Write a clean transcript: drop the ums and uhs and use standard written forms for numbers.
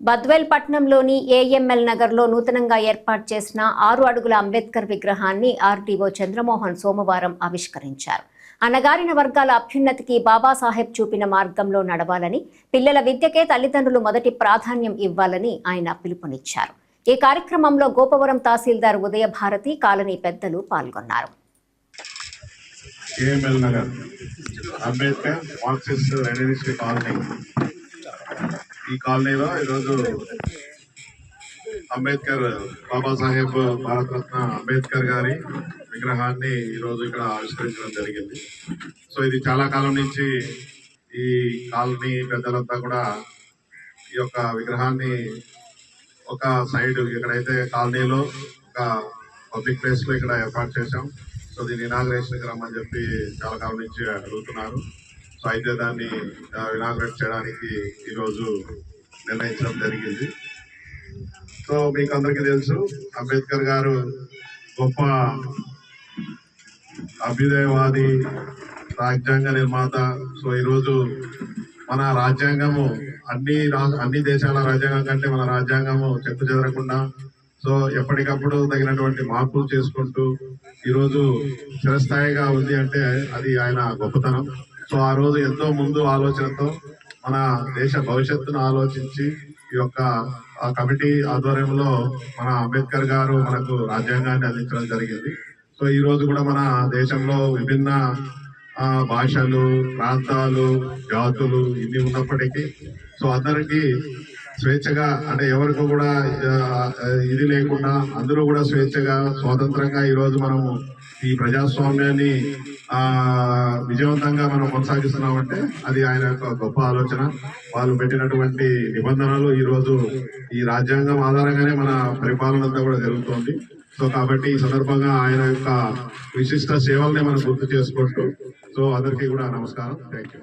బద్వేల్ పట్టణంలోని ఏఎంఎల్ నగర్లో నూతనంగా ఏర్పాటు చేసిన 6 అడుగుల అంబేద్కర్ విగ్రహాన్ని ఆర్టీఓ చంద్రమోహన్ సోమవారం ఆవిష్కరించారు. అణగారిన వర్గాల అభ్యున్నతికి బాబాసాహెబ్ చూపిన మార్గంలో నడవాలని, పిల్లల విద్యకే తల్లిదండ్రులు మొదటి ప్రాధాన్యం ఇవ్వాలని ఆయన పిలుపునిచ్చారు. ఈ కార్యక్రమంలో గోపవరం తహసీల్దార్ ఉదయభారతి, కాలనీ పెద్దలు పాల్గొన్నారు. AML Nagar Ambedkar Marxist Leninist colony. ఈ కాలనీలో ఈరోజు అంబేద్కర్, బాబాసాహెబ్ భారతరత్న అంబేద్కర్ గారి విగ్రహాన్ని ఈరోజు ఇక్కడ ఆవిష్కరించడం జరిగింది. సో ఇది చాలా కాలం నుంచి ఈ కాలనీ పెద్దలంతా కూడా ఈ యొక్క విగ్రహాన్ని ఒక సైడ్ ఎక్కడైతే కాలనీలో ఒక పబ్లిక్ ప్లేస్ లో ఇక్కడ ఏర్పాటు చేశాం. సో దీని ఇనాగ్రేషన్ రమ్మని చెప్పి చాలా కాలం నుంచి అడుగుతున్నారు. సో అయితే దాన్ని ఇనాగ్రేట్ చేయడానికి ఈరోజు నిర్ణయించడం జరిగింది. సో మీకు అందరికీ తెలుసు, అంబేద్కర్ గారు గొప్ప అభ్యుదయవాది, రాజ్యాంగ నిర్మాత. సో ఈరోజు మన రాజ్యాంగము అన్ని దేశాల రాజ్యాంగం కంటే మన రాజ్యాంగము చెక్కు చెదరకుండా సో ఎప్పటికప్పుడు తగినటువంటి మార్పులు చేసుకుంటూ ఈరోజు చిరస్థాయిగా ఉంది అంటే అది ఆయన గొప్పతనం. సో ఆ రోజు ఎంతో ముందు ఆలోచనతో మన దేశ భవిష్యత్తును ఆలోచించి ఈ యొక్క కమిటీ ఆధ్వర్యంలో మన అంబేద్కర్ గారు మనకు రాజ్యాంగాన్ని అందించడం జరిగింది. సో ఈ రోజు కూడా మన దేశంలో విభిన్న భాషలు, ప్రాంతాలు, జాతులు ఇన్ని ఉన్నప్పటికీ సో అందరికీ స్వేచ్ఛగా, అంటే ఎవరికి కూడా ఇది లేకుండా అందరూ కూడా స్వేచ్ఛగా స్వాతంత్రంగా ఈరోజు మనము ఈ ప్రజాస్వామ్యాన్ని విజయవంతంగా మనం కొనసాగిస్తున్నామంటే అది ఆయన యొక్క గొప్ప ఆలోచన. వాళ్ళు పెట్టినటువంటి నిబంధనలు ఈరోజు ఈ రాజ్యాంగం ఆధారంగానే మన పరిపాలన అంతా కూడా జరుగుతోంది. సో కాబట్టి ఈ సందర్భంగా ఆయన యొక్క విశిష్ట సేవల్ని మనం గుర్తు చేసుకుంటూ సో అందరికీ కూడా నమస్కారం. Thank you.